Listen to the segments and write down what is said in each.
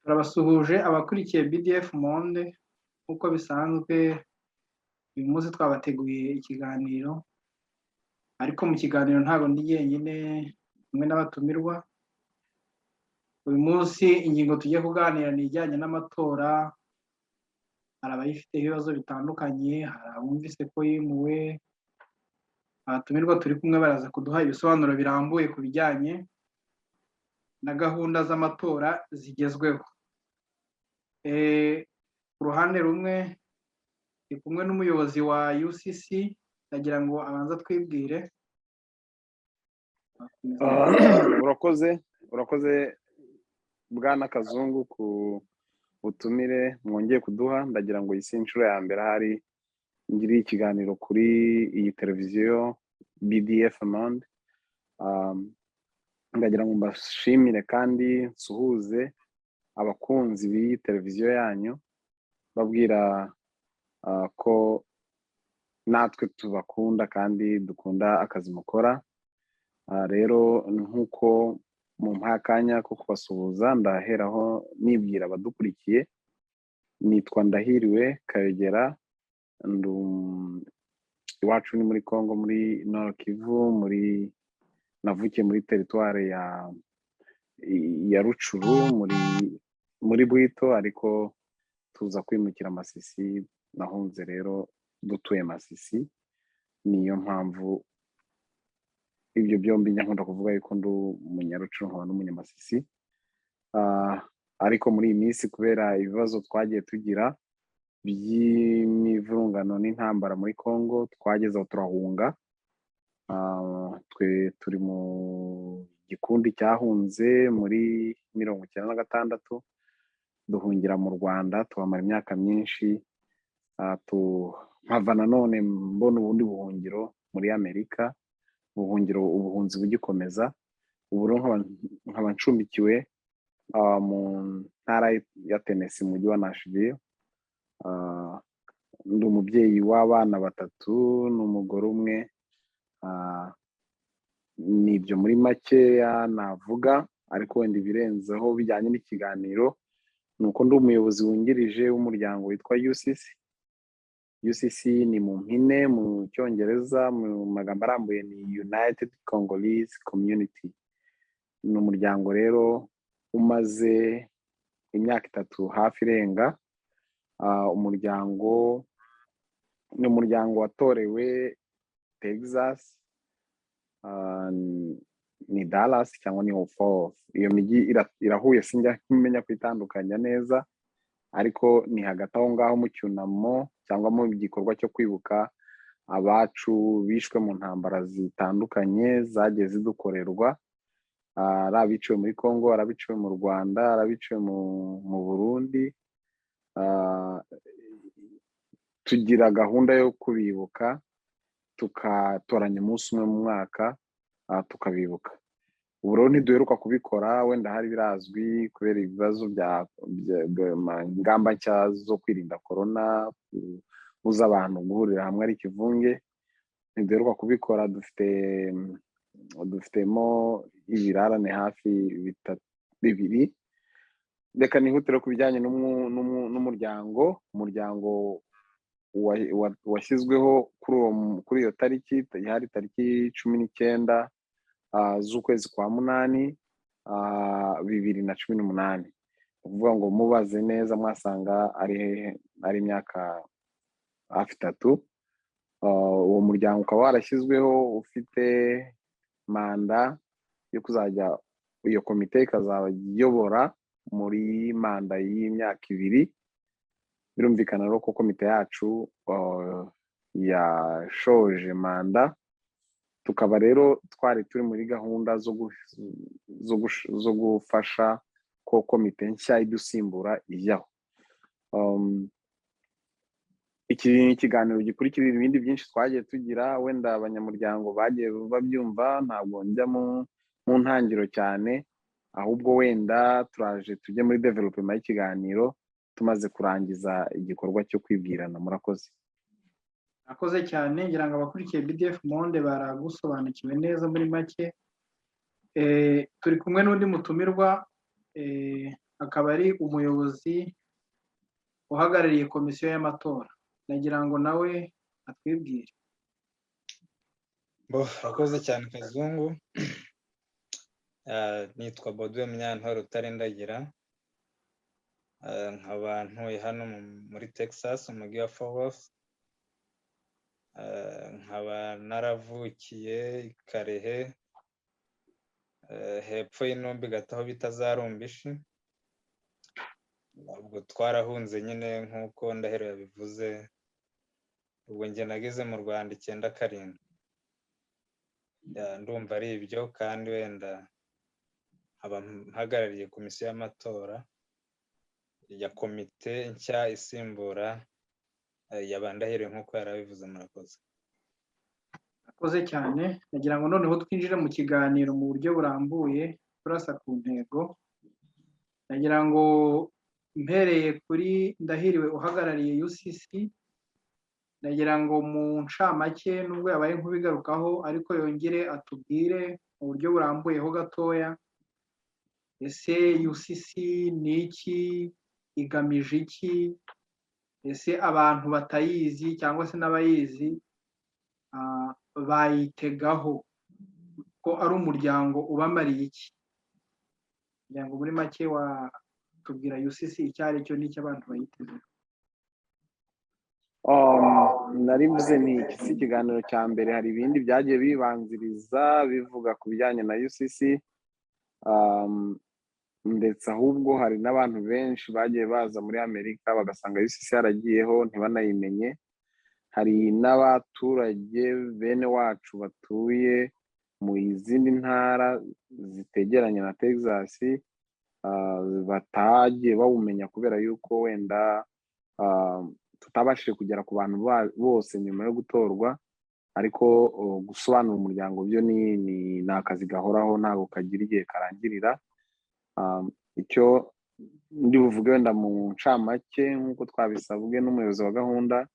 Turabasuhuje abakurikiye BDF Monde nk'uko bisanzwe uyu munsi twabateguye ikiganiro ariko mu kiganiro ntabwo ndi jyenyine kumwe n'abatumirwa. Uyu munsi ingingo tugiye kuganira ni ijyanye n'amatora. Hari abayifiteho ibibazo bitandukanye, hari abumvise ko yimuwe. Abatumirwa turi kumwe baraza kuduha ibisobanuro birambuye ku bijyanye na gahunda z'amatora zigezweho. Ku ruhande rumwe ndi kumwe n'umuyobozi wa UCC, ndagira ngo abanza twibwire. urakoze bwana Kazungu ku butumire mwongeye kuduha. Ndagira ngo iyi si inshuro ya mbere hari ngiri ikiganiro kuri iyi televiziyo BDF Monde. Ndagira ngo mbashimire kandi nsuhuze abakunzi b'iyi televiziyo yanyu, babwira ko natwe tubakunda kandi dukunda akazi mukora. Rero nk'uko mu akanya ko kubasuhuza, ndaheraho nibwira abadukurikiye. Nitwa Ndahiriwe Kayogera, iwacu ni muri Congo, muri Nord Kivu, navukiye muri teritware ya Rucuru muri Bwito, ariko tuza kwimukira Masisi. Nahunze rero dutuye Masisi, niyo mpamvu ibyo byombi nkunda kuvuga yuko ndi umunyarucuru nkaba n'umunyamasisi. Ariko muri iyi minsi kubera ibibazo twagiye tugira by'imivurungano n'intambara muri Congo, twageze aho turahunga. Twe turi mu gikundi cyahunze muri 1996, duhungira mu Rwanda, tuhamara imyaka myinshi. Mpava nanone mbona ubundi buhungiro muri Amerika, ubuhunzi bugikomeza. Ubu nkaba ncumbikiwe mu ntara ya Tennessee, mu mujyi wa Nashville. Ndi umubyeyi w'abana 3 n'umugore umwe. Nibyo muri makeya navuga, ariko wenda ibirenzeho bijyanye n'ikiganiro nuko ndi umuyobozi wungirije w'umuryango witwa UCC. UCC ni mu mpine mu Cyongereza, mu magambo arambuye ni United Congolese Community. Ni umuryango rero umaze imyaka 3 hafi irenga. Ni umuryango watorewe Texas, ni Dallas cyangwa ni Fort. Iyo mijyi irahuye, sinjya kumenya kwitandukanya neza, ariko ni hagati aho ngaho mu cyunamo cyangwa mu gikorwa cyo kwibuka abacu bishwe mu ntambara zitandukanye zagiye zidukorerwa. Ari abiciwe muri Congo, arabiciwe mu Rwanda, arabiciwe mu Burundi. Tugira gahunda yo kubibuka, tukatoranya umunsi umwe mu mwaka tukabibuka. Ubu rero ntiduheruka kubikora, wenda hari birazwi kubera ibibazo ingamba nshya zo kwirinda corona, buza abantu guhurira hamwe ari ikivunge. Ntiduheruka kubikora. Dufitemo ibirarane hafi 2. Reka nihutire ku bijyanye umuryango washyizweho kuri iyo tariki, yari tariki 19 z'ukwezi kwa munani 2018. Uvuga ngo mubaze neza mwasanga ari imyaka hafi 3. Uwo muryango ukaba warashyizweho ufite manda yo kuzajya, iyo komite ikazaba iyobora muri manda y'imyaka 2. Birumvikana rero ko komite yacu yashoje manda. Tukaba rero twari turi muri gahunda zo gufasha ko komite nshya idusimbura ijyaho. Iki kiganiro gikurikira ibindi byinshi twagiye tugira, wenda abanyamuryango bagiye babyumva, ntabwo njya mu ntangiro cyane, ahubwo wenda turaje tujye muri development y'ikiganiro tumaze kurangiza igikorwa cyo kwibwirana. Murakoze. Murakoze cyane, ngira ngo abakurikiye BDF Monde baragusobanukiwe neza muri make. Turi kumwe n'undi mutumirwa akaba ari umuyobozi uhagarariye komisiyo y'amatora. Nagira ngo nawe atwibwire. Urakoze cyane Kazungu. Nitwa Baudouin Munyantwari Utarindagira, nkaba ntuye hano muri Texas mu mujyi wa Fort Worth. Nkaba naravukiye i Karehe, hepfo y'intumbi gato aho bita za Rumbishi. Ubwo twarahunze nyine nk'uko Ndahiro yabivuze, ubwo njye nageze mu Rwanda 97. Ndumva ari ibyo, kandi wenda nkaba mpagarariye komisiyo y'amatora ya komite nshya isimbura Ndahiro nk'uko yarabivuze. Murakoze. Murakoze cyane. Nagira ngo noneho twinjire mu kiganiro mu buryo burambuye turasa ku ntego. Nagira ngo mpereye kuri Ndahiriwe uhagarariye UCC, nagira ngo mu ncamake nubwo yabaye nk'ubigarukaho ariko yongere atubwire mu buryo burambuyeho gatoya, ese UCC ni iki, igamije iki, ese abantu batayizi cyangwa se n'abayizi bayitegaho ko ari umuryango ubamariye iki. Kugira ngo muri make watubwira UCC icyo ari cyo n'icyo abantu bayitegaho. Narivuze ni iki si ikiganiro cya mbere, hari ibindi byagiye bibanziriza bivuga ku bijyanye na UCC, ndetse ahubwo hari n'abantu benshi bagiye baza muri Amerika bagasanga UCC yaragiyeho ntibanayimenye. Hari n'abaturage bene wacu batuye mu izindi ntara zitegeranye na Texas batagiye bawumenya kubera yuko wenda tutabashije kugera ku bantu bose nyuma yo gutorwa. Ariko gusobanura umuryango byo ni akazi gahoraho, ntabwo kagira igihe karangirira. Icyo ndi buvuge wenda mu ncamake nk'uko twabisabwe n'umuyobozi wa gahunda,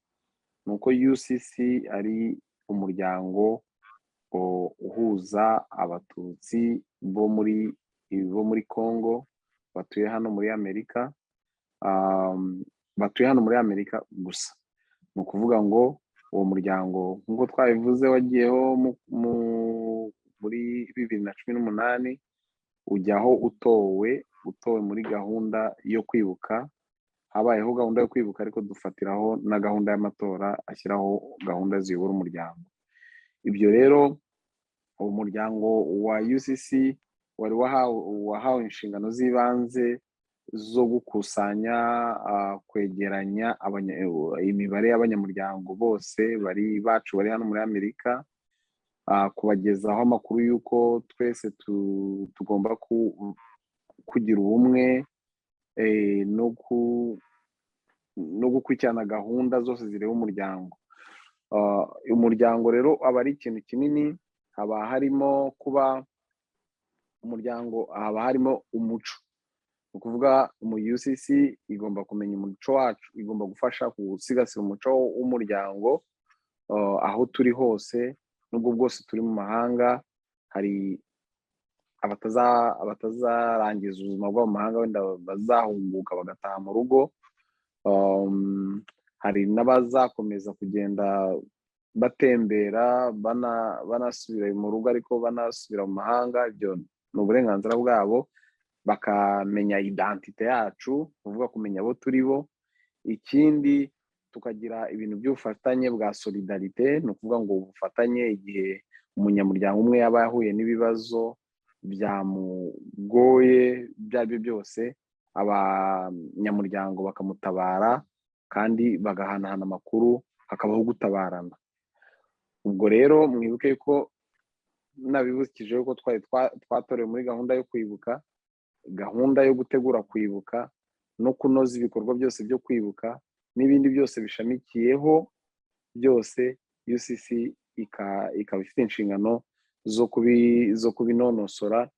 ni uko UCC ari umuryango uhuza abatutsi bo muri Congo batuye hano muri Amerika, batuye hano muri Amerika gusa. Ni ukuvuga ngo uwo muryango nk'uko twabivuze wagiyeho muri 2018, ujyaho utowe muri gahunda yo kwibuka. Habayeho gahunda yo kwibuka ariko dufatiraho na gahunda y'amatora ashyiraho gahunda ziyobora umuryango. Ibyo rero uwo muryango wa UCC wari wahawe inshingano z'ibanze zo gukusanya, kwegeranya imibare y'abanyamuryango bose bari hano muri Amerika, kubagezaho amakuru y'uko twese tugomba kugira ubumwe no gukurikirana gahunda zose zireba umuryango. Umuryango rero aba ari ikintu kinini. Haba harimo kuba umuryango, haba harimo umuco. Ni ukuvuga mu UCC igomba kumenya umuco wacu, igomba gufasha gusigasira umuco w'umuryango aho turi hose, nubwo bwose turi mu mahanga. Hari abatazarangiza ubuzima bwabo mu mahanga, wenda bazahunguka bagataha mu rugo. Hari n'abazakomeza kugenda batembera banasubira mu rugo ariko banasubira mu mahanga. Ibyo ni uburenganzira bwabo, bakamenya identite yacu, kuvuga kumenya abo turi bo. Ikindi tukagira ibintu by'ubufatanye bwa solidarite, ni ukuvuga ngo ubufatanye igihe umunyamuryango umwe yaba yahuye n'ibibazo byamugoye ibyo ari byo byose, abanyamuryango bakamutabara kandi bagahanahana amakuru, hakabaho gutabarana. Ubwo rero mwibuke ko nabibukije ko twatorewe muri gahunda yo kwibuka, gahunda yo gutegura kwibuka no kunoza ibikorwa byose byo kwibuka n'ibindi byose bishamikiyeho byose. UCC ikaba ifite inshingano zo kubinonosora,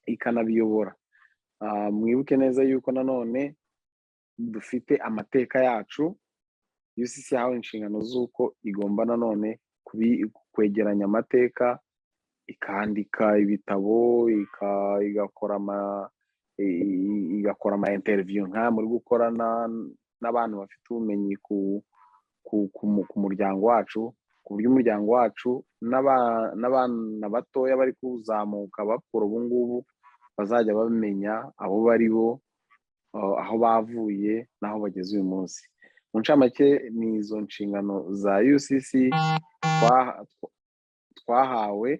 ikanabiyobora. Mwibuke neza yuko nanone dufite amateka yacu. UCC yahawe inshingano z'uko igomba nanone kwegeranya amateka ikandika ibitabo, igakora ama interview nka muri gukorana n'abantu bafite ubumenyi ku muryango wacu, ku buryo umuryango wacu n'abana batoya bari kuzamuka bakura ubu ngubu bazajya bamenya abo bari bo, aho bavuye n'aho bageze uyu munsi. Mu ncamake ni izo nshingano za UCC twahawe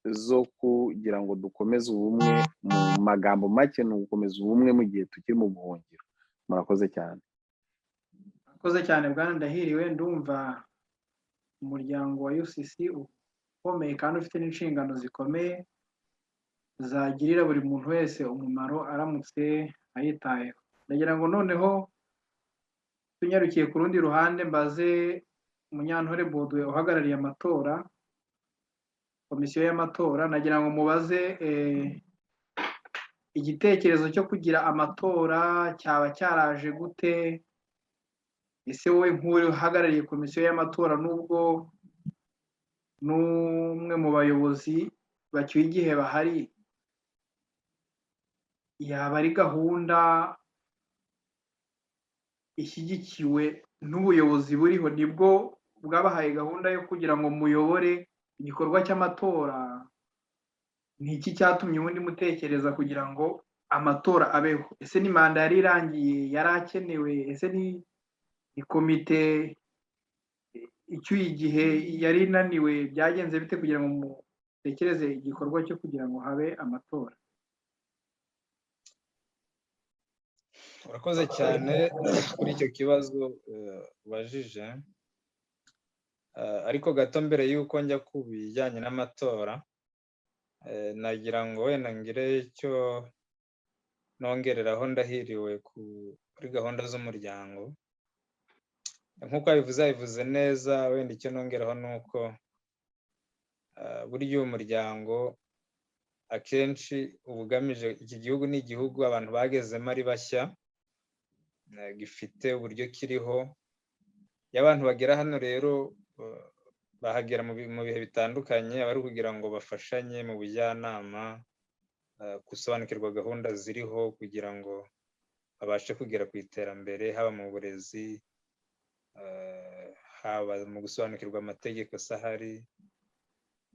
zo kugira ngo dukomeze ubumwe. Mu magambo make ni ugukomeza ubumwe mu gihe tukiri mu buhungiro. Murakoze cyane. Murakoze cyane Bwana Ndahiriwe. Ndumva umuryango wa UCC ukomeye kandi ufite n'inshingano zikomeye zagirira buri muntu wese umumaro aramutse ayitayeho. Ndagira ngo noneho tunyarukiye ku rundi ruhande mbaze Munyantore Baudouin uhagarariye amatora, komisiyo y'amatora. Nagira ngo mubaze igitekerezo cyo kugira amatora cyaba cyaraje gute? Ese wowe nk'uri uhagarariye komisiyo y'amatora, nubwo n'umwe mu bayobozi bacyuye igihe bahari, yaba ari gahunda ishyigikiwe n'ubuyobozi buriho, nibwo bwabahaye gahunda yo kugira ngo muyobore igikorwa cy'amatora? Ni iki cyatumye ubundi mutekereza kugira ngo amatora abeho? Ese ni manda yari irangiye yari akenewe? Ese ni komite icyuye igihe yari inaniwe? Byagenze bite kugira ngo mutekereze igikorwa cyo kugira ngo habe amatora? urakoze cyane kuri icyo kibazo ubajije, ariko gato mbere y'uko njya ku bijyanye n'amatora, nagira ngo wenda ngire icyo nongereraho Ndahiriwe kuri gahunda z'umuryango. Nk'uko yabivuze neza, wenda icyo nongeraho ni uko burya umuryango akenshi uba ugamije, iki gihugu ni igihugu abantu bagezemo ari bashya, gifite uburyo kiriho. Iyo abantu bagera hano rero bahagera mu bihe bitandukanye, aba ari kugira ngo bafashanye mu bujyanama, gusobanukirwa gahunda ziriho kugira ngo babashe kugera ku iterambere, haba mu burezi, haba mu gusobanukirwa amategeko ahari.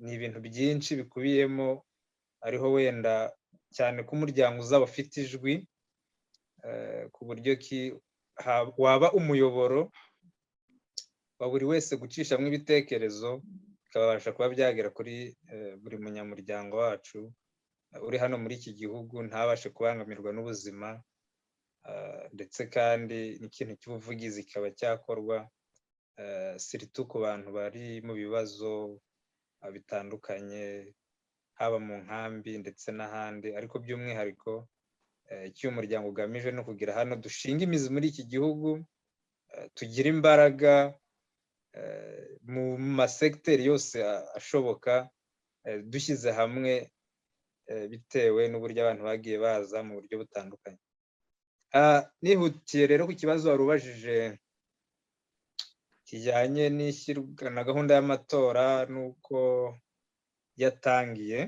Ni ibintu byinshi bikubiyemo, ariho wenda cyane ko umuryango uzaba ufite ijwi, ku buryo waba umuyoboro wa buri wese gucishamo ibitekerezo, bikabasha kuba byagera kuri buri munyamuryango wacu uri hano muri iki gihugu, ntabashe kubangamirwa n'ubuzima, ndetse kandi n'ikintu cy'ubuvugizi kikaba cyakorwa, siritu ku bantu bari mu bibazo bitandukanye, haba mu nkambi ndetse n'ahandi. Ariko by'umwihariko icyo umuryango ugamije ni ukugira hano dushinga imizi muri iki gihugu, tugira imbaraga mu masegiteri yose ashoboka, dushyize hamwe bitewe n'uburyo abantu bagiye baza mu buryo butandukanye. Nihutiye rero ku kibazo wari ubajije kijyanye n'ishyirwa na gahunda y'amatora n'uko yatangiye.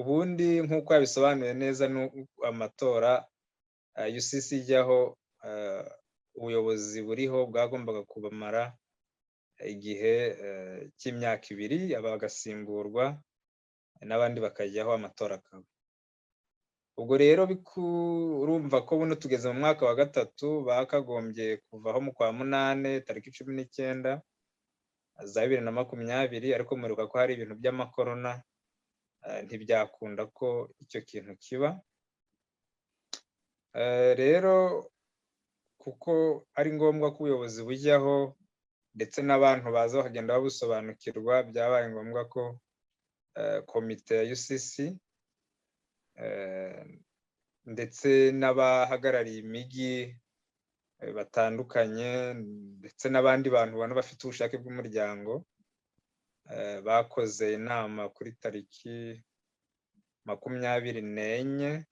Ubundi nk'uko yabisobanuye neza, amatora UCC ijyaho, ubuyobozi buriho bwagombaga kubamara igihe cy'imyaka 2, bagasimburwa n'abandi bakajyaho, amatora akaba. Ubwo rero urumva ko buno tugeze mu mwaka wa 3, bakagombye kuvaho mu kwa 8 tariki 19 za 2020, ariko muruka ko hari ibintu by'amakorona, ntibyakunda ko icyo kintu kiba. Rero kuko ari ngombwa ko ubuyobozi bujyaho ndetse n'abantu baza bakagenda babusobanukirwa, byabaye ngombwa ko komite ya UCC ndetse n'abahagarariye imijyi batandukanye ndetse n'abandi bantu ubona bafite ubushake bw'umuryango, bakoze inama kuri tariki 24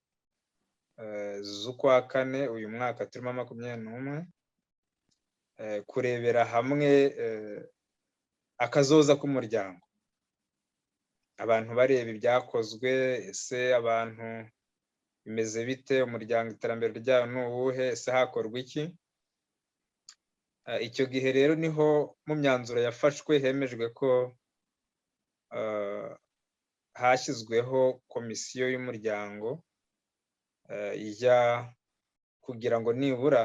z'ukwa 4 uyu mwaka turimo 21, kurebera hamwe akazoza k'umuryango, abantu bareba ibyakozwe, ese abantu bimeze bite, umuryango iterambere ryawo ni uwuhe, ese hakorwa iki. Icyo gihe rero niho mu myanzuro yafashwe hemejwe ko hashyizweho komisiyo y'umuryango ijya kugira ngo nibura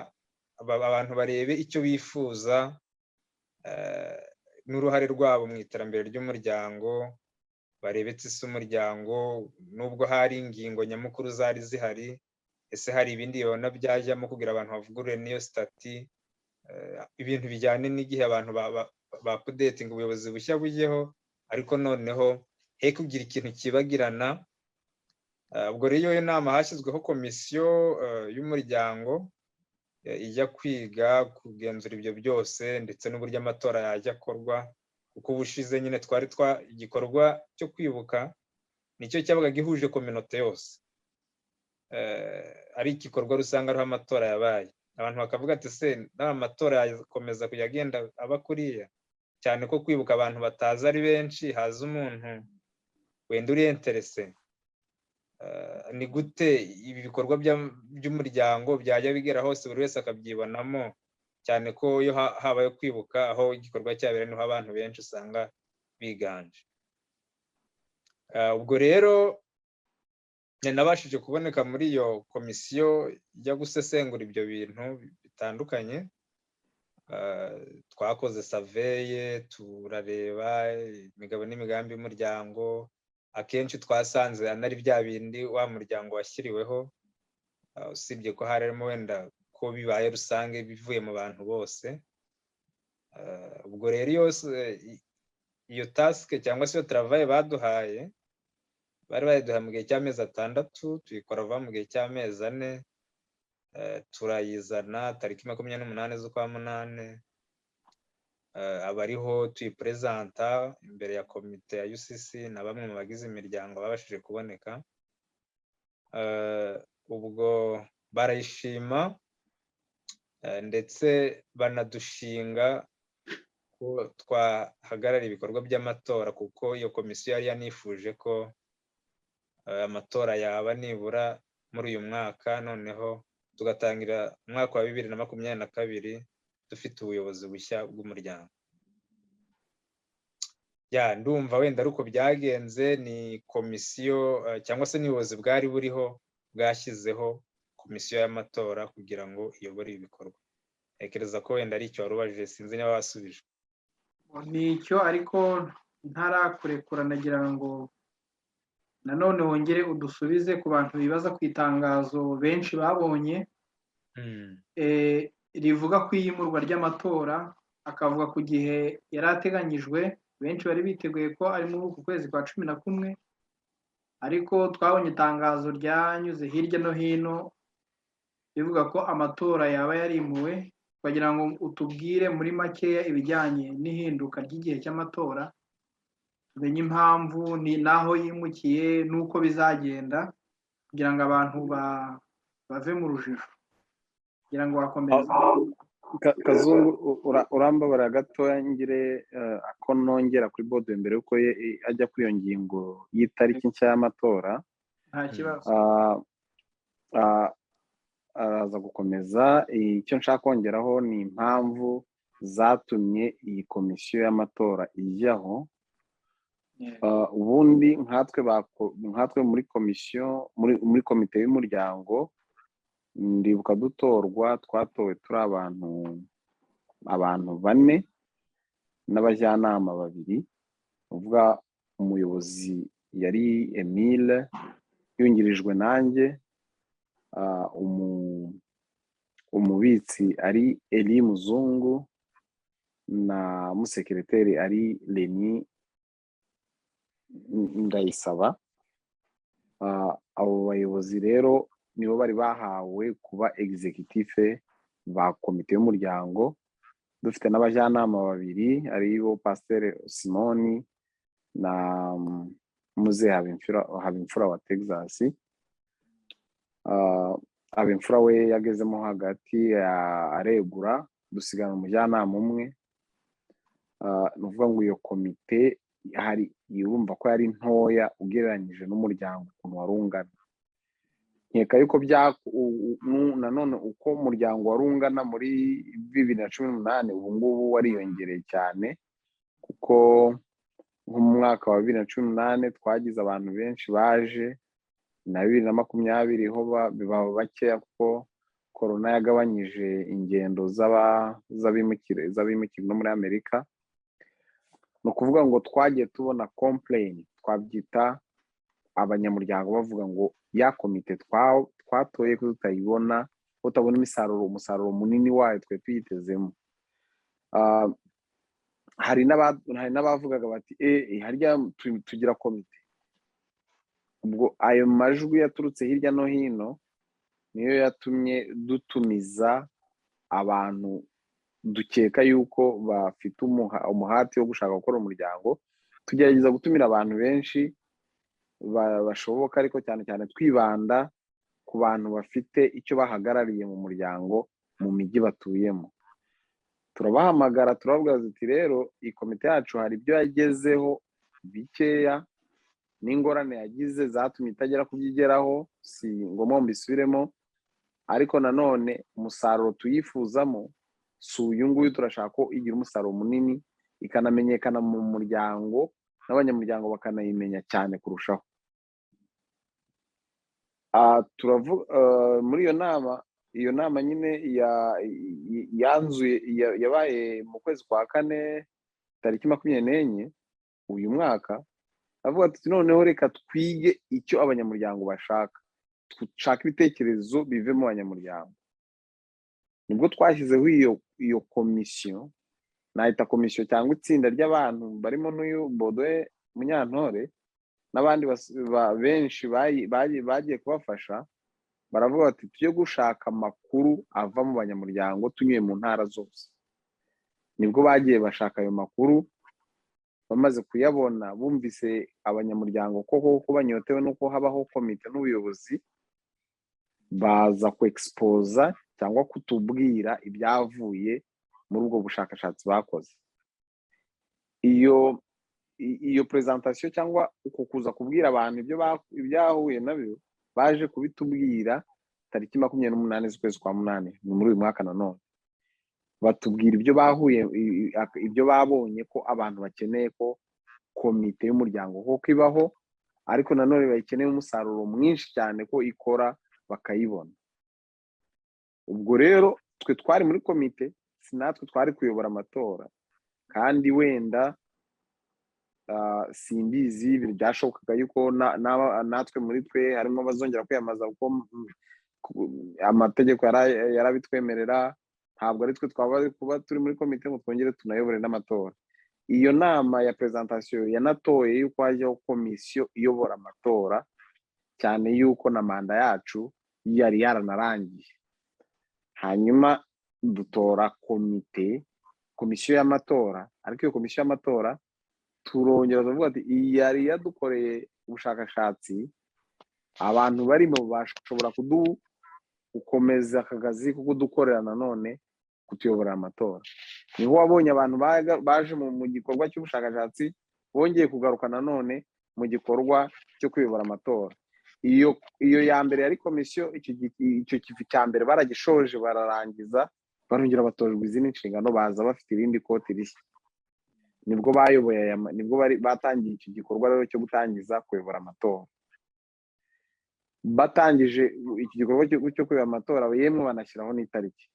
abantu barebe icyo bifuza n'uruhare rwabo mu iterambere ry'umuryango, barebe ese umuryango nubwo hari ingingo nyamukuru zari zihari, ese hari ibindi babona byajyamo kugira abantu bavugurure n'iyo stati, ibintu bijyanye n'igihe abantu bapudetinga ubuyobozi bushya bujyeho, ariko noneho he kugira ikintu kibagirana. Ubwo rero iyo nama hashyizweho komisiyo y'umuryango ijya kwiga kugenzura ibyo byose ndetse n'uburyo amatora yajya akorwa, kuko ubushize nyine twari igikorwa cyo kwibuka nicyo cyabaga gihuje kominote yose, ari igikorwa rusange ariho amatora yabaye. Abantu bakavuga ati se n'amatora yakomeza kujya agenda aba kuriya, cyane ko kwibuka abantu batazi ari benshi, haza umuntu wenda uri interese, ni gute ibi bikorwa by'umuryango byajya bigera hose buri wese akabyibonamo, cyane ko iyo habaye kwibuka aho igikorwa cyabera niho abantu benshi usanga biganje. Ubwo rero nabashije kuboneka muri iyo komisiyo ijya gusesengura ibyo bintu bitandukanye. Twakoze saveye turareba imigabo n'imigambi y'umuryango, akenshi twasanze anari bya bindi wa muryango washyiriweho, usibye ko harimo wenda ko bibaye rusange bivuye mu bantu bose. Ubwo rero iyo tasike cyangwa se iyo travaye baduhaye, bari bayiduhaye mu gihe cy'amezi 6, tuyikora vuba mu gihe cy'amezi 4, turayizana tariki 28 z'ukwa munane, abariho tuyipresenta imbere ya komite ya UCC na bamwe mu bagize imiryango babashije kuboneka. Ubwo barayishima ndetse banadushinga ko twahagarara ibikorwa by'amatora, kuko iyo komisiyo yari yanifuje ko amatora yaba nibura muri uyu mwaka, noneho tugatangira umwaka wa 2022 dufite ubuyobozi bushya bw'umuryango. Ndumva wenda ari uko byagenze. Ni komisiyo cyangwa se n'ubuyobozi bwari buriho bwashyizeho komisiyo y'amatora kugira ngo iyobore ibikorwa. Ntekereza ko wenda ari icyo wari ubajije, sinzi niba wasubije. Ni icyo, ariko ntarakurekura nagira ngo nanone wongere udusubize ku bantu bibaza ku itangazo benshi babonye rivuga ku iyimurwa ry'amatora, akavuga ku gihe yari ateganyijwe. Benshi bari biteguye ko ari muri uku kwezi kwa 11, ariko twabonye itangazo ryanyuze hirya no hino rivuga ko amatora yaba yarimuwe. Kugira ngo utubwire muri makeya ibijyanye n'ihinduka ry'igihe cy'amatora, tumenye impamvu n'aho yimukiye n'uko bizagenda, kugira ngo abantu bave mu rujijo. Kugira ngo wakomeze. Kazungu, urambabara gatoya ngire ako nongera kuri bodo mbere yuko ajya kuri iyo ngingo y'itariki nshya y'amatora. Nta kibazo. Araza gukomeza. Icyo nshaka kongeraho ni impamvu zatumye iyi komisiyo y'amatora ijyaho. Ubundi nkatwe muri komisiyo, muri komite y'umuryango, ndibuka twatowe turi abantu 4 n'abajyanama 2. uvuga umuyobozi yari Emile yungirijwe nanjye, umubitsi ari Eli Muzungu, na musekereteri ari Leni Ndayisaba. Abo bayobozi rero nibo bari bahawe kuba executive ba komite y'umuryango. Dufite n'abajyanama 2 aribo Pasteur Simoni na Muze Habimfura wa Texas. Habimfura we yagezemo hagati aregura, dusigana umujyanama umwe. ni ukuvuga ngo iyo komite yumva ko yari ntoya ugereranyije n'umuryango ukuntu wari ungana. nkeka yuko nanone uko umuryango wari ungana muri 2018 ubu ngubu wariyongereye cyane, kuko nko mu mwaka wa 2018 twagize abantu benshi baje, na 2020 ho baba bakeya kuko korona yagabanyije ingendo z'abimukira no muri Amerika. ni ukuvuga ngo twagiye tubona complain, twabyita abanyamuryango bavuga ngo ya komite twatoye ko tutayibona, ko tutabona umusaruro munini wayo twe tuyitezemo. hari n'abavugaga bati harya tugira komite. ubwo ayo majwi yaturutse hirya no hino niyo yatumye dutumiza abantu dukeka yuko bafite umuhati wo gushaka gukora umuryango. tugerageza gutumira abantu benshi bashoboka, ariko cyane cyane twibanda ku bantu bafite icyo bahagarariye mu muryango mu mijyi batuyemo. turabahamagara turababwira tuti rero iyi komite yacu hari ibyo yagezeho bikeya n'ingorane yagize zatumye itagera kubyigeraho, si ngombwa mbisubiremo, ariko nanone umusaruro tuyifuzamo si uyu nguyu, turashaka ko igira umusaruro munini ikanamenyekana mu muryango n'abanyamuryango bakanayimenya cyane kurushaho. muri iyo nama nyine yabaye mu kwezi kwa 4 tariki 24 uyu mwaka. avuga ati noneho reka twige icyo abanyamuryango bashaka, dushaka ibitekerezo bive mu banyamuryango. nibwo twashyizeho iyo komisiyo, nahita komisiyo cyangwa itsinda ry'abantu barimo n'uyu Baudouin Munyantore n'abandi benshi bagiye kubafasha. baravuga bati tujye gushaka amakuru ava mu banyamuryango tunyuye mu ntara zose. nibwo bagiye bashaka ayo makuru, bamaze kuyabona bumvise abanyamuryango ko banyotewe nuko habaho komite n'ubuyobozi, baza ku exposa cyangwa kutubwira ibyavuye muri ubwo bushakashatsi bakoze. iyo presentation cyangwa uko kuza kubwira abantu ibyahuye nabyo, baje kubitubwira tariki 28 z'ukwezi kwa 8 ni muri uyu mwaka. nanone batubwira ibyo babonye ko abantu bakeneye ko komite y'umuryango koko ibaho, ariko nanone bakeneye umusaruro mwinshi cyane ko ikora bakayibona. ubwo rero twe twari muri komite, sinatwe twari kuyobora amatora, kandi wenda simbizi byashobokaga yuko natwe muri twe harimo bazongera kwiyamaza kuko amategeko yarabitwemerera. ntabwo ari twe twaba kuba turi muri komite ngo twongere tunayobore n'amatora. iyo nama ya presentation yanatoye yuko hajyaho komisiyo iyobora amatora, cyane yuko na manda yacu yari yaranarangiye. hanyuma dutora komisiyo y'amatora, ariko iyo komisiyo y'amatora turongera tuvuga ati iyi yari yadukoreye ubushakashatsi, abantu barimo bashobora gukomeza akagazi ko kudukorera nanone kutuyobora amatora. niho wabonye abantu baje mu gikorwa cy'ubushakashatsi bongeye kugaruka nanone mu gikorwa cyo kuyobora amatora. iyo ya mbere yari komisiyo, icyo kivi cya mbere baragishoje bararangiza, barongera batojwe izindi nshingano, baza bafite irindi koti rishya. nibwo bayoboye nibwo batangiye iki gikorwa rero cyo gutangiza kuyobora amatora. batangije iki gikorwa cyo kuyobora amatora, yemwe banashyiraho n'itariki.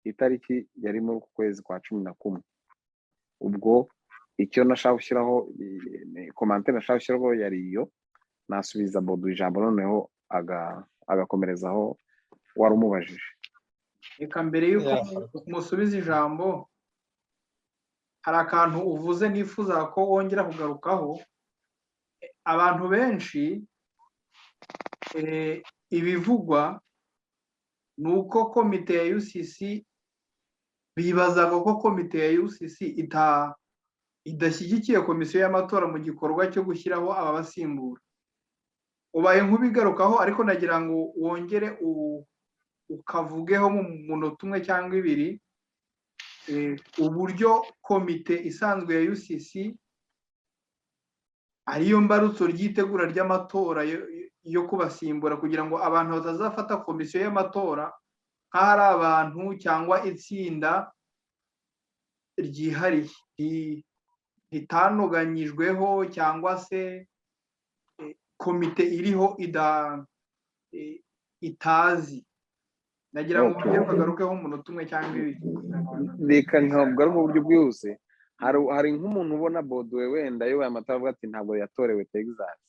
itariki yari muri uku kwezi kwa 11. ubwo icyo nashaka gushyiraho komante nashaka gushyiraho yari iyo, nasubiza Baudouin ijambo noneho agakomerezaho wari umubajije. reka mbere yuko musubiza ijambo, hari akantu uvuze nifuza ko wongera kugarukaho. abantu benshi ibivugwa ni uko komite ya UCC, bibazaga ko komite ya UCC idashyigikiye komisiyo y'amatora mu gikorwa cyo gushyiraho ababasimbura. ubaye nk'ubigarukaho, ariko nagira ngo wongere ukavugeho mu munota umwe cyangwa ibiri uburyo komite isanzwe ya UCC ariyo mbarutso ry'itegura ry'amatora yo kubasimbura kugira ngo abantu batazafata komisiyo y'amatora nk'ahari abantu cyangwa itsinda ryihariye ritanoganyijweho cyangwa se komite iriho itazi. Nagira ngo mugire kagarukeho umunota umwe cyangwa ibiri. Reka ntabwo ari uburyo bwihuse. Hari nk'umuntu ubona Bodowe wenda yobaye amatora avuga ati ntabwo yatorewe Texas.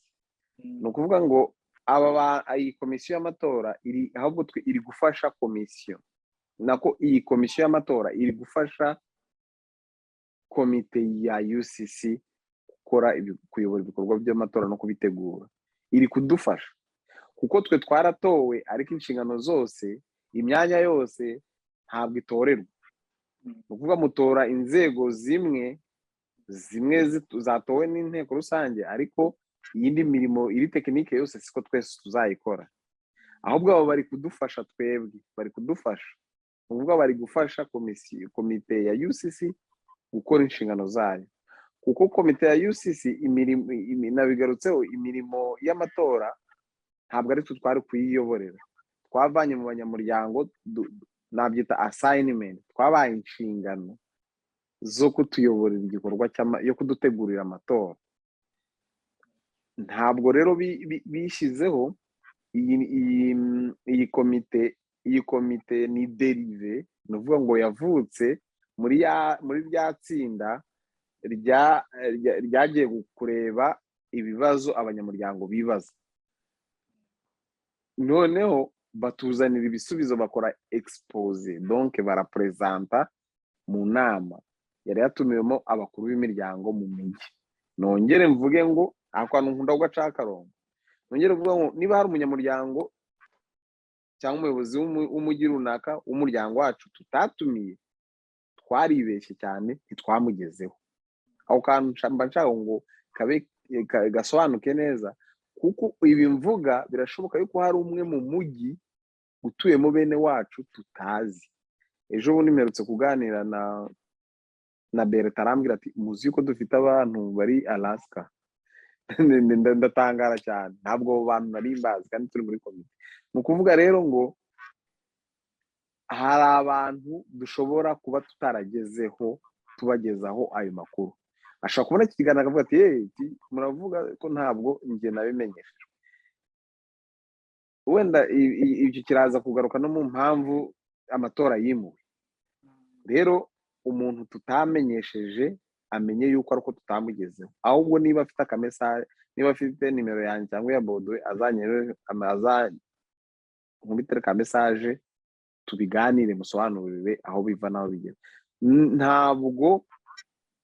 Ni ukuvuga ngo iyi komisiyo y'amatora ahubwo iri gufasha komisiyo nako iyi komisiyo y'amatora iri gufasha komite ya UCC kuyobora ibikorwa by'amatora no kubitegura. Iri kudufasha kuko twe twaratowe ariko inshingano zose imyanya yose ntabwo itorerwa. Ni ukuvuga mutora inzego zimwe zatowe n'inteko rusange ariko iyindi mirimo iri tekinike yose siko twese tuzayikora. Ahubwo abo bari kudufasha twebwe bari kudufasha. Ni ukuvuga bari gufasha komite ya UCC gukora inshingano zayo kuko komite ya UCC nabigarutseho imirimo y'amatora ntabwo ari twe twari kuyiyoborera. Twavanye mu banyamuryango nabyita assignment, twabaye inshingano zo kutuyoborera igikorwa yo kudutegurira amatora. Ntabwo rero bishyizeho iyi komite ni derive, ni ukuvuga ngo yavutse muri rya tsinda ryagiye kureba ibibazo abanyamuryango bibaza, noneho batuzanira ibisubizo, bakora expose, donc barapresenta mu nama yari yatumiwemo abakuru b'imiryango mu mijyi. Nongere mvuge ngo akantu nkunda guca akarongo, nongere mvuga ngo niba hari umunyamuryango cyangwa umuyobozi w'umujyi runaka w'umuryango wacu tutatumiye, twaribeshye cyane ntitwamugezeho. Aho kantu mba nshaka ngo gasobanuke neza kuko ibi mvuga birashoboka yuko hari umwe mu mujyi utuyemo bene wacu tutazi. Ejo bundi mperutse kuganira na Berta arambwira ati muzi yuko dufite abantu bari Alaska. Ndatangara cyane, ntabwo abo bantu nari mbazi kandi turi muri komite. Ni ukuvuga rero ngo hari abantu dushobora kuba tutaragezeho tubagezaho ayo makuru. Ashobora kubona iki kiganiro akavuga ati muravuga ko ntabwo njye nabimenyeshejwe. Wenda ibyo kiraza kugaruka no mu mpamvu amatora yimuwe. Rero umuntu tutamenyesheje amenye yuko ariko tutamugezeho, ahubwo niba afite akamesaje, niba afite nimero yanjye cyangwa ya Bodowe nkubitire ka message tubiganire, musobanurire aho biva naho bigera. Ntabwo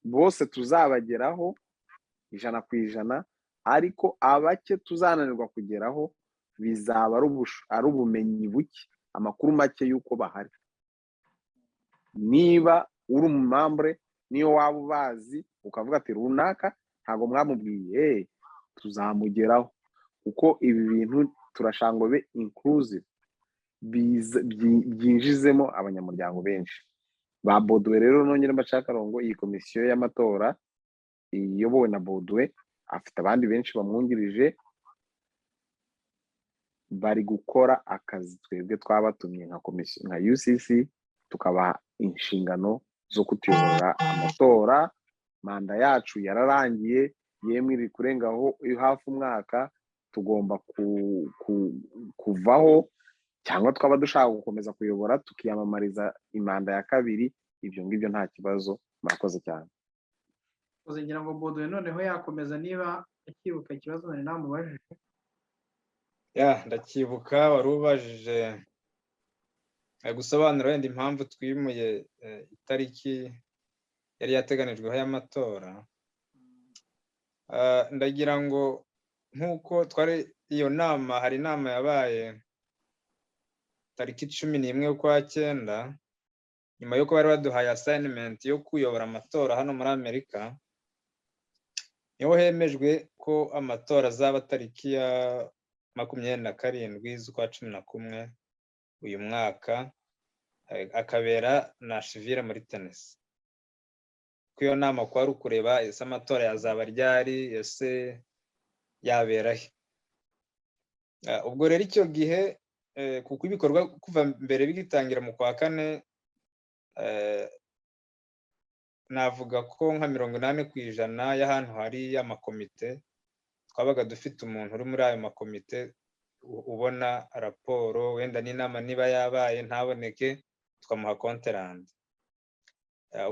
bose tuzabageraho 100%, ariko abake tuzananirwa kugeraho bizaba ari ubumenyi buke, amakuru make yuko bahari. Niba uri umumambre, niyo waba ubazi ukavuga ati runaka ntabwo mwamubwiye, tuzamugeraho kuko ibi bintu turashanga be inclusive, byinjizemo abanyamuryango benshi. Ba Bodowe rero nongere mbacakarongo, iyi komisiyo y'amatora iyobowe na Bodowe afite abandi benshi bamwungirije, bari gukora akazi twebwe twabatumye nka komisiyo nka UCC, tukabaha inshingano zo kutuyobora amatora. Manda yacu yararangiye, yemwe iri kurengaho hafi umwaka, tugomba kuvaho cyangwa twaba dushaka gukomeza kuyobora tukiyamamariza imanda ya kabiri. Ibyo ngibyo nta kibazo. Murakoze cyane. Ngira ngo Bodowe noneho yakomeza niba akibuka ikibazo nari namubajije. Ndakibuka, wari ubajije gusobanura wenda impamvu twimuye itariki yari yateganijweho y'amatora. Ndagira ngo nk'uko twari iyo nama, hari inama yabaye tariki 11 y'ukwa 9, nyuma y'uko bari baduhaye assignment yo kuyobora amatora hano muri Amerika. Niho hemejwe ko amatora azaba tariki ya 27 z'ukwa 11 uyu mwaka, akabera Nashville muri Tennessee. Ko iyo nama kwari ukureba ese amatora yazaba ryari, ese yabera he. Ubwo rero icyo gihe kuko ibikorwa kuva mbere bigitangira mu kwa kane, navuga ko nka 80% y'ahantu hari amakomite twabaga dufite umuntu uri muri ayo makomite ubona raporo, wenda n'inama niba yabaye ntaboneke tukamuha konterande.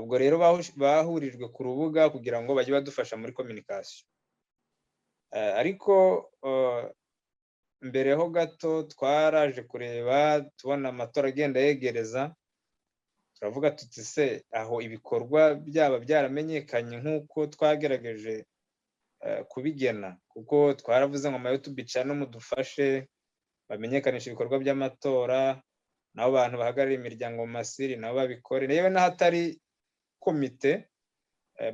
Ubwo rero bahurijwe ku rubuga kugira ngo bajye badufasha muri communication. Ariko mbere ho gato twaraje kureba tubona amatora agenda yegereza, turavuga tuti se aho ibikorwa byaba byaramenyekanye nk'uko twagerageje kubigena, kuko twaravuze ngo YouTube channel mudufashe bamenyekanisha ibikorwa by'amatora, nabo bantu bahagarariye imiryango mu masiri nabo babikore, yewe n'ahatari komite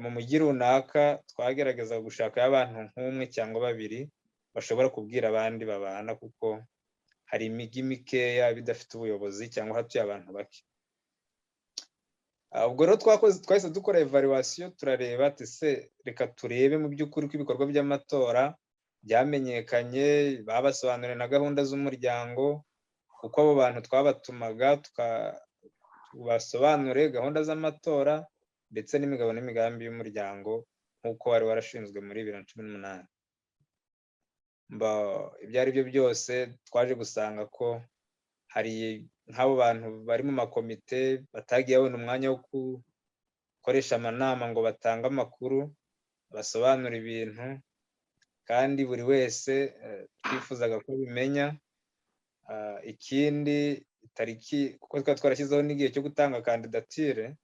mu mujyi runaka twagerageza gushaka abantu nk'umwe cyangwa babiri bashobora kubwira abandi babana, kuko hari imijyi mikeya bidafite ubuyobozi cyangwa hatuye abantu bake. Ubwo rero twahise dukora evaluation, turareba ati se reka turebe mu by'ukuri ko ibikorwa by'amatora byamenyekanye, babasobanuriye na gahunda z'umuryango, kuko abo bantu twabatumaga tubasobanure gahunda z'amatora ndetse n'imigabo n'imigambi y'umuryango nk'uko wari warashinzwe muri 2018. Ibyo ari byo byose twaje gusanga ko hari nk'abo bantu bari mu makomite batagiye babona umwanya wo gukoresha amanama ngo batange amakuru basobanura ibintu, kandi buri wese twifuzaga ko bimenya. Ikindi tariki, kuko twari twarashyizeho n'igihe cyo gutanga kandidatire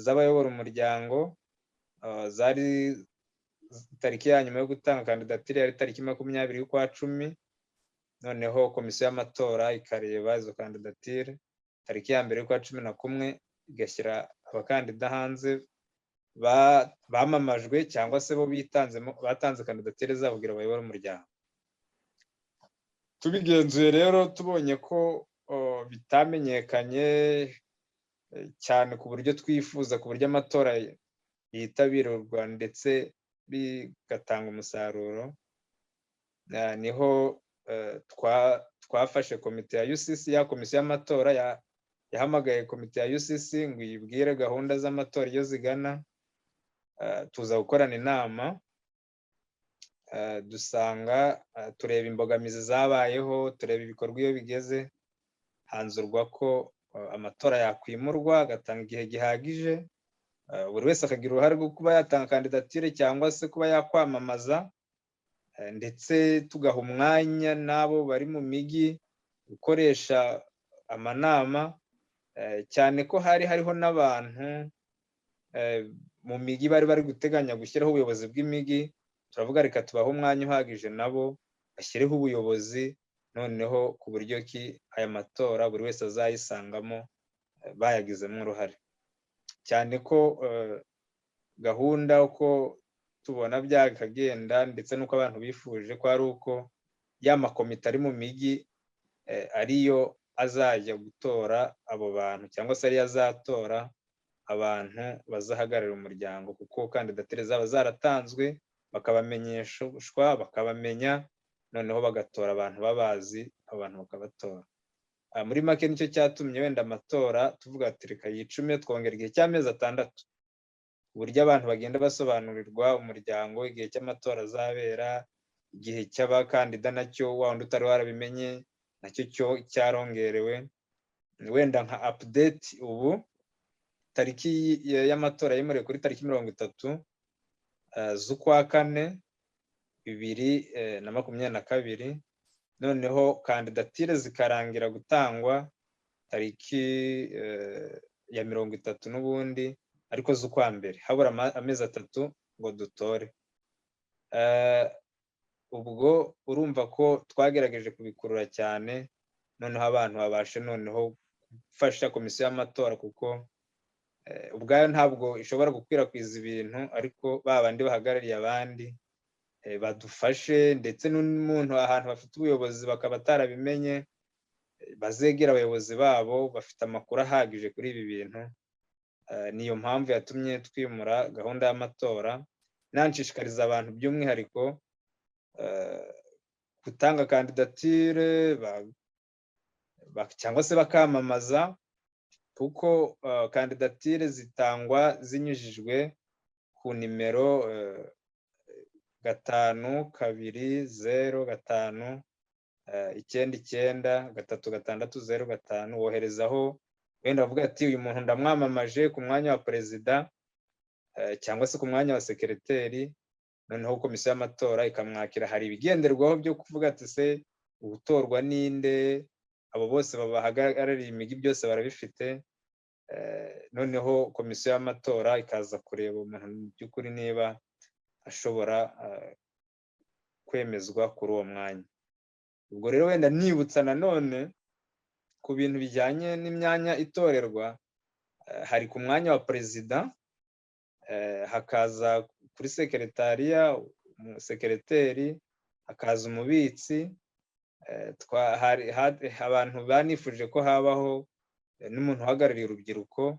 z'abayobora umuryango, zari tariki ya nyuma yo gutanga kandidatire yari tariki 20 y'ukwa 10. Noneho komisiyo y'amatora ikareba izo kandidatire, tariki ya mbere y'ukwa 11 igashyira abakandida hanze bamamajwe cyangwa se bo batanze kandidatire zabo kugira bayobore umuryango. Tubigenzuye rero tubonye ko bitamenyekanye cyane ku buryo twifuza, ku buryo amatora yitabirwa ndetse bigatanga umusaruro, niho twafashe komite ya UCC, ya komisiyo y'amatora yahamagaye komite ya UCC ngo yibwire gahunda z'amatora iyo zigana. Tuza gukorana inama, dusanga tureba imbogamizi zabayeho, tureba ibikorwa iyo bigeze, hanzurwa ko amatora yakwimurwa agatanga igihe gihagije, buri wese akagira uruhare rwo kuba yatanga kandidatire cyangwa se kuba yakwamamaza, ndetse tugaha umwanya n'abo bari mu mijyi gukoresha amanama, cyane ko hariho n'abantu mu mijyi bari guteganya gushyiraho ubuyobozi bw'imijyi. Turavuga reka tubaho umwanya uhagije nabo bashyireho ubuyobozi, noneho ku buryo ki aya matora buri wese azayisangamo bayagizemo uruhare, cyane ko gahunda uko tubona byakagenda ndetse n'uko abantu bifuje ko ari uko ya makomite ari mu mijyi ariyo azajya gutora abo bantu, cyangwa se ariyo azatora abantu bazahagararira umuryango, kuko kandidatire zaba zaratanzwe bakabamenyeshwa bakabamenya, noneho bagatora abantu babazi, abantu bakabatora. Muri make nicyo cyatumye wenda amatora tuvuga ati reka yicume twongera igihe cy'amezi 6, uburyo abantu bagenda basobanurirwa umuryango igihe cy'amatora azabera, igihe cy'abakandida nacyo wa wundi utari warabimenye nacyo cyo cyarongerewe. Wenda nka update, ubu tariki y'amatora yemerewe kuri tariki 30 z'ukwa 4 2022, noneho kandidatire zikarangira gutangwa tariki ya 30 n'ubundi ariko z'ukwa mbere, habura amezi 3 ngo dutore. Ubwo urumva ko twagerageje kubikurura cyane, noneho abantu babashe noneho gufasha komisiyo y'amatora, kuko ubwayo ntabwo ishobora gukwirakwiza ibintu, ariko babandi bahagarariye abandi badufashe, ndetse n'umuntu ahantu bafite ubuyobozi bakaba atarabimenye bazegera abayobozi babo bafite amakuru ahagije kuri ibi bintu. Niyo mpamvu yatumye twimura gahunda y'amatora, nanshishikariza abantu by'umwihariko gutanga kandidatire cyangwa se bakamamaza, kuko kandidatire zitangwa zinyujijwe ku nimero 5205993605. woherezaho wenda bavuga ati uyu muntu ndamwamamaje ku mwanya wa perezida cyangwa se ku mwanya wa sekereteri, noneho komisiyo y'amatora ikamwakira. Hari ibigenderwaho byo kuvuga ati se ugutorwa ninde, abo bose babahagarariye imigi byose barabifite. Noneho komisiyo y'amatora ikaza kureba umuntu mu by'ukuri niba ashobora kwemezwa kuri uwo mwanya. Ubwo rero wenda nibutsa nanone ku bintu bijyanye n'imyanya itorerwa, hari ku mwanya wa perezida, hakaza kuri sekeretariya umusekereteri, hakaza umubitsi. Abantu banifuje ko habaho n'umuntu uhagarariye urubyiruko,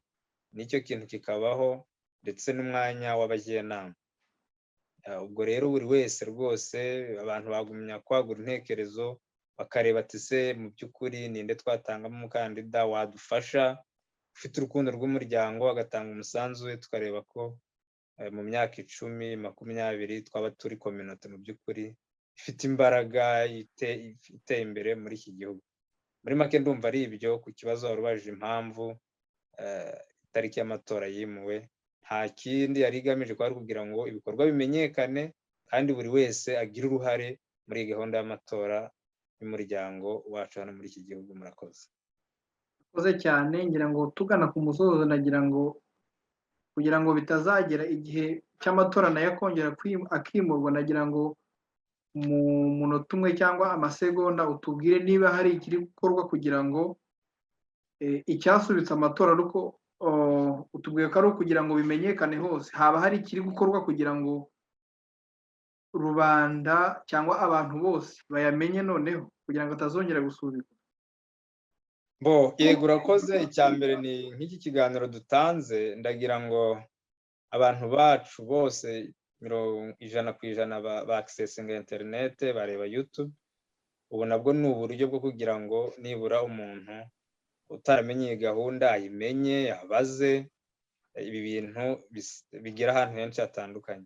n'icyo kintu kikabaho, ndetse n'umwanya w'abajyanama. Ubwo rero buri wese rwose abantu bagumya kwagura intekerezo, bakareba ati se mu by'ukuri ninde twatangamo umukandida wadufasha, ufite urukundo rw'umuryango, agatanga umusanzu we, tukareba ko mu myaka 10-20 twaba turi kominote mu by'ukuri ifite imbaraga, iteye imbere muri iki gihugu. Muri make ndumva ari ibyo ku kibazo wari ubajije impamvu itariki y'amatora yimuwe. Nta kindi yari igamije kwari kugira ngo ibikorwa bimenyekane kandi buri wese agire uruhare muri gahunda y'amatora y'umuryango wacu hano muri iki gihugu. Murakoze. Murakoze cyane. ngira ngo tugana ku musozo, nagira ngo kugira ngo bitazagera igihe cy'amatora nayo akongera akimurwa, nagira ngo mu munota umwe cyangwa amasegonda utubwire niba hari ikiri gukorwa kugira ngo icyasubitse amatora, ariko utubwiye ko ari ukugira ngo bimenyekane hose. Haba hari ikiri gukorwa kugira ngo rubanda cyangwa abantu bose bayamenye noneho, kugira ngo atazongera gusubikwa? Yego, urakoze. icya mbere ni nk'iki kiganiro dutanze, ndagira ngo abantu bacu bose 100% ba accesinga internet, bareba YouTube. Ubu nabwo ni uburyo bwo kugira ngo nibura umuntu utaramenye iyi gahunda ayimenye, abaze. Ibi bintu bigira ahantu henshi hatandukanye.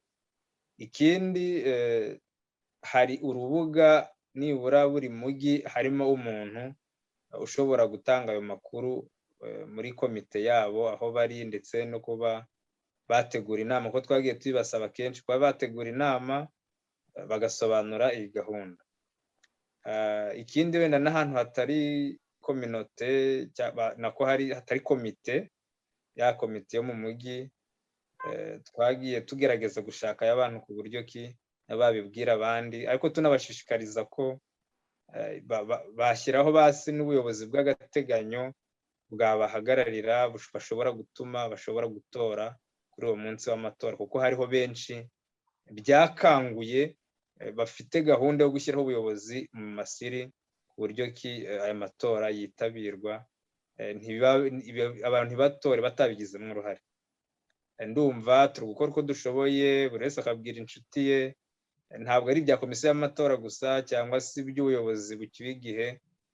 Ikindi, hari urubuga nibura buri mujyi harimo umuntu ushobora gutanga ayo makuru muri komite yabo aho bari, ndetse no kuba bategura inama, ko twagiye tubasaba kenshi kuba bategura inama bagasobanura iyi gahunda. Ikindi, wenda n'ahantu hatari kominote nako hatari komite, ya komite yo mu mujyi, twagiye tugerageza gushaka y'abantu ku buryo ki babibwira abandi, ariko tunabashishikariza ko bashyiraho basi n'ubuyobozi bw'agateganyo bwabahagararira, bashobora gutuma bashobora gutora kuri uwo munsi w'amatora, kuko hariho benshi byakanguye bafite gahunda yo gushyiraho ubuyobozi mu masiri ku buryo ki aya matora yitabirwa, abantu ntibatore batabigizemo uruhare. Ndumva turi gukora uko dushoboye, buri wese akabwira inshuti ye. Ntabwo ari ibya komisiyo y'amatora gusa cyangwa se iby'ubuyobozi bucyuye igihe,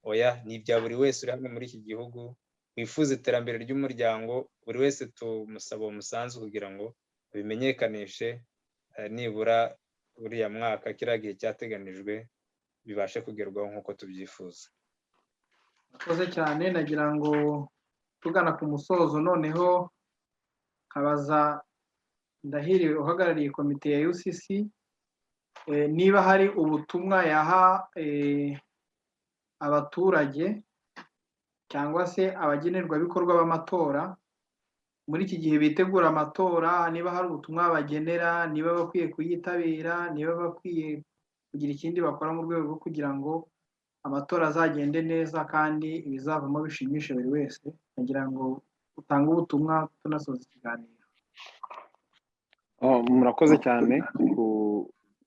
oya, ni ibya buri wese uri hano muri iki gihugu wifuza iterambere ry'umuryango. Buri wese tumusaba uwo musanzu kugira ngo bimenyekanishe nibura buriya mwaka, kiriya gihe cyateganijwe, bibashe kugerwaho nk'uko tubyifuza. Murakoze cyane. nagira ngo tugana ku musozo noneho nkabaza Ndahiriwe uhagarariye komite ya UCC niba hari ubutumwa yaha abaturage cyangwa se abagenerwabikorwa b'amatora muri iki gihe bitegura amatora, niba hari ubutumwa bagenera, niba bakwiye kuyitabira, niba bakwiye kugira ikindi bakora mu rwego rwo kugira ngo amatora azagende neza kandi ibizavamo bishimishe buri wese. nagira ngo utange ubutumwa tunasoza ikiganiro. Murakoze cyane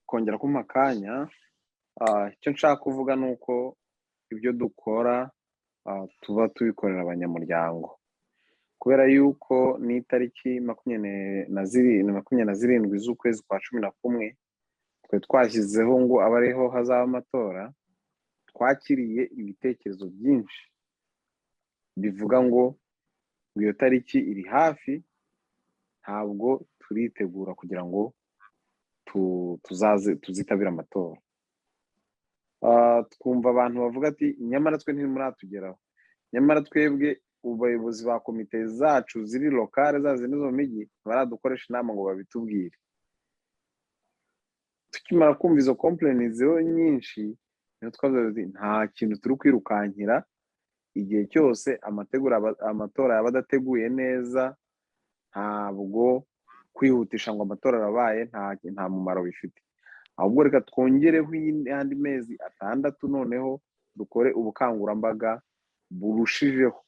kongera kumpa akanya. Icyo nshaka kuvuga ni uko ibyo dukora tuba tubikorera abanyamuryango, kubera yuko n'itariki 27 z'ukwezi kwa 11 twe twashyizeho ngo abe ariho hazaba amatora. Twakiriye ibitekerezo byinshi bivuga ngo iyo tariki iri hafi, ntabwo turitegura kugira ngo tuzitabira amatora. Twumva abantu bavuga ati nyamara twe ntimuratugeraho, nyamara twebwe abayobozi ba komite zacu ziri lokale zazindi zo mu mijyi baradukoresha inama ngo babitubwire. Tukimara kumva izo complaints nyinshi, niyo twavuze nta kintu turi kwirukankira. Igihe cyose amatora yaba adateguye neza, ntabwo kwihutisha ngo amatora arabaye nta mumaro bifite. Ahubwo reka twongereho andi mezi 6 noneho dukore ubukangurambaga burushijeho.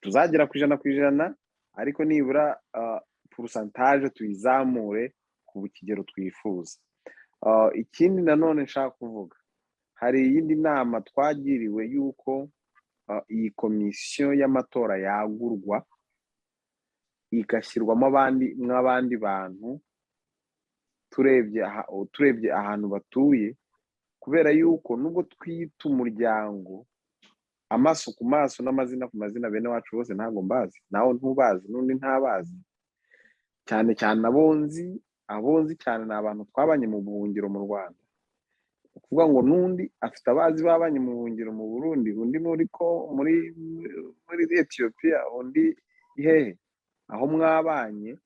Tuzagera ku 100%, ariko nibura pourcentage tuyizamure ku kigero twifuza. Ikindi nanone nshaka kuvuga, hari iyindi nama twagiriwe yuko iyi komisiyo y'amatora yagurwa igashyirwamo nk'abandi bantu, turebye ahantu batuye, kubera yuko nubwo twita umuryango amaso ku maso n'amazina ku mazina, bene wacu bose ntabwo mbazi, nawe ntubazi n'undi ntabazi. Cyane cyane abonzi cyane ni abantu twabanye mu buhungiro mu Rwanda. Kuvuga ngo n'undi afite abazi babanye mu buhungiro mu Burundi, undi muri Ethiopia, undi hehe, aho mwabanye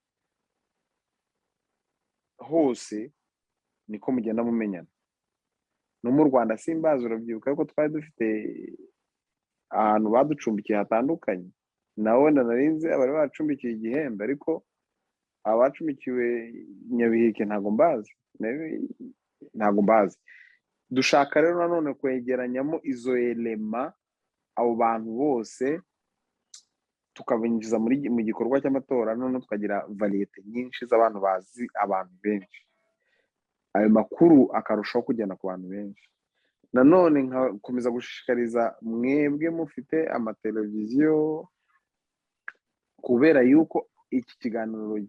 hose niko mugenda mumenyana. No mu Rwanda simbazi, urabyibuka yuko twari dufite ahantu baducumbikiye hatandukanye. Nawe narinze abari bacumbikiye Igihembe, ariko abacumbikiwe Nyabiheke ntago mbazi. Dushaka rero nanone kwegeranyamo izo elema, abo bantu bose tukabinjiza mu gikorwa cy'amatora, none tukagira variete nyinshi z'abantu bazi abantu benshi, ayo makuru akarushaho kugenda ku bantu benshi. Nanone nkakomeza gushishikariza mwebwe mufite amateleviziyo, kubera yuko iki kiganiro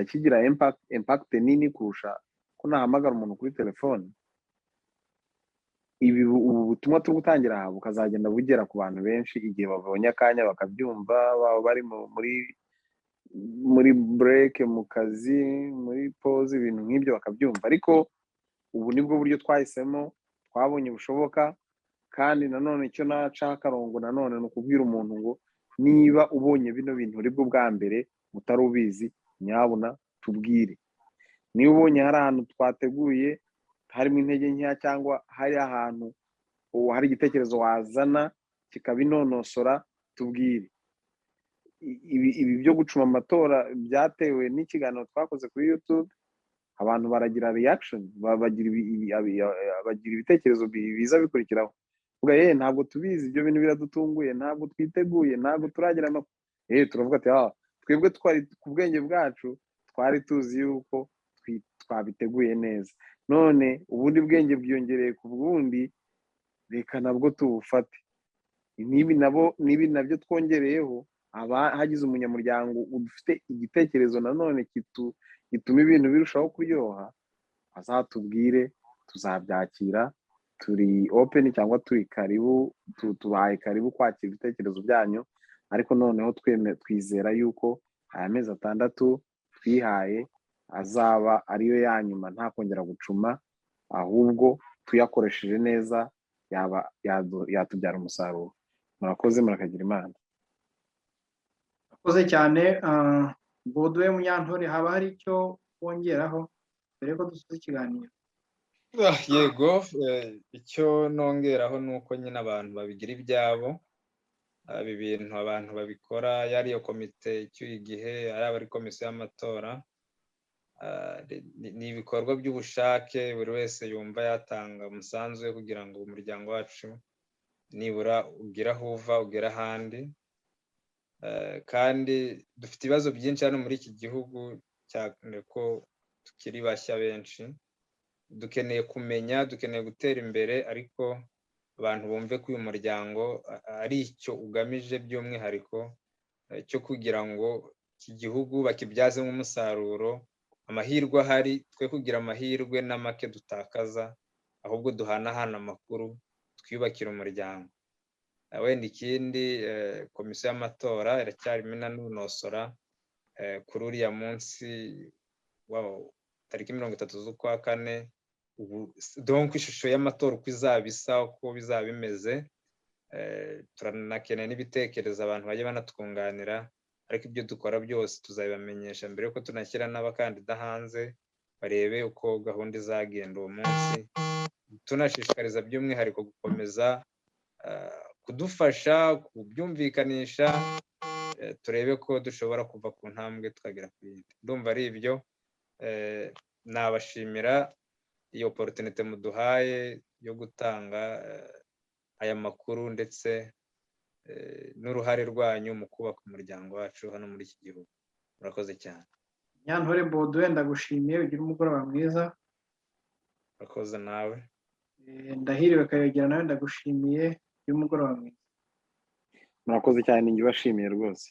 kigira impact nini kurusha ko nahamagara umuntu kuri telefone. Ubu butumwa turi gutangira aha bukazagenda bugera ku bantu benshi igihe babonye akanya bakabyumva, baba bari muri break, mu kazi, muri pause, ibintu nk'ibyo bakabyumva. Ariko ubu nibwo buryo twahisemo, twabonye bushoboka. Kandi nanone icyo naca akarongo nanone ni ukubwira umuntu ngo niba ubonye bino bintu uri bwo bwa mbere mutari ubizi, nyabuna tubwire. Niba ubonye hari ahantu twateguye harimo intege nkeya, cyangwa hari ahantu hari igitekerezo wazana kikabinonosora, tubwire. Ibi byo gucuma amatora byatewe n'ikiganiro twakoze kuri YouTube, abantu baragira reaction, bagira ibitekerezo biza bikurikiraho. Vuga ntabwo tubizi, ibyo bintu biradutunguye, ntabwo twiteguye, ntabwo turagira turavuga ati twebwe twari ku bwenge bwacu twari tuzi yuko twabiteguye neza, none ubundi bwenge bwiyongereye ku bwundi, reka nabwo tubufate. Nibi nabyo twongereyeho, hagize umunyamuryango ufite igitekerezo nanone gituma ibintu birushaho kuryoha, azatubwire, tuzabyakira. Turi open cyangwa turi karibu, tubaye karibu kwakira ibitekerezo byanyu. Ariko noneho twizera yuko aya mezi 6 twihaye azaba ariyo ya nyuma, nta kongera gucuma, ahubwo tuyakoresheje neza yatubyara umusaruro. Murakoze, murakagira Imana. Murakoze cyane. Baudouin Munyantore, haba hari icyo wongeraho mbere ko dusoza ikiganiro? Yego, icyo nongeraho ni uko nyine abantu babigira ibyabo. Ibi bintu abantu babikora, yari iyo komite icyuye igihe, ari abari komisiyo y'amatora, ni ibikorwa by'ubushake. Buri wese yumva yatanga umusanzu we kugira ngo umuryango wacu nibura ugire aho uva, ugere ahandi. Kandi dufite ibibazo byinshi hano muri iki gihugu, cyane ko tukiri bashya benshi. Dukeneye kumenya, dukeneye gutera imbere, ariko abantu bumve ko uyu muryango ari icyo ugamije by'umwihariko cyo kugira ngo iki gihugu bakibyazemo umusaruro, amahirwe ahari twe kugira amahirwe na make dutakaza, ahubwo duhanahana amakuru twiyubakira umuryango. Wenda ikindi komisiyo y'amatora iracyarimo inanonosora kuri uriya munsi tariki 30 z'ukwa kane, donc ishusho y'amatora uko izaba isa, uko bizaba bimeze. Turanakeneye n'ibitekerezo abantu bajye banatwunganira, ariko ibyo dukora byose tuzabibamenyesha mbere yuko tunashyira n'abakandida hanze, barebe uko gahunda izagenda uwo munsi. Tunashishikariza by'umwihariko gukomeza kudufasha kubyumvikanisha, turebe ko dushobora kuva ku ntambwe tukagera ku yindi. Ndumva ari ibyo. Nabashimira iyo opportunité muduhaye yo gutanga aya makuru ndetse n'uruhare rwanyu mu kubaka umuryango wacu hano muri iki gihugu. Murakoze cyane. Nyantore Baudouin, ndagushimiye, ugira umugoroba mwiza. Murakoze nawe. Ndahiriwe Kayogera, nawe ndagushimiye, ugira umugoroba mwiza. murakoze cyane, njye ubashimiye rwose.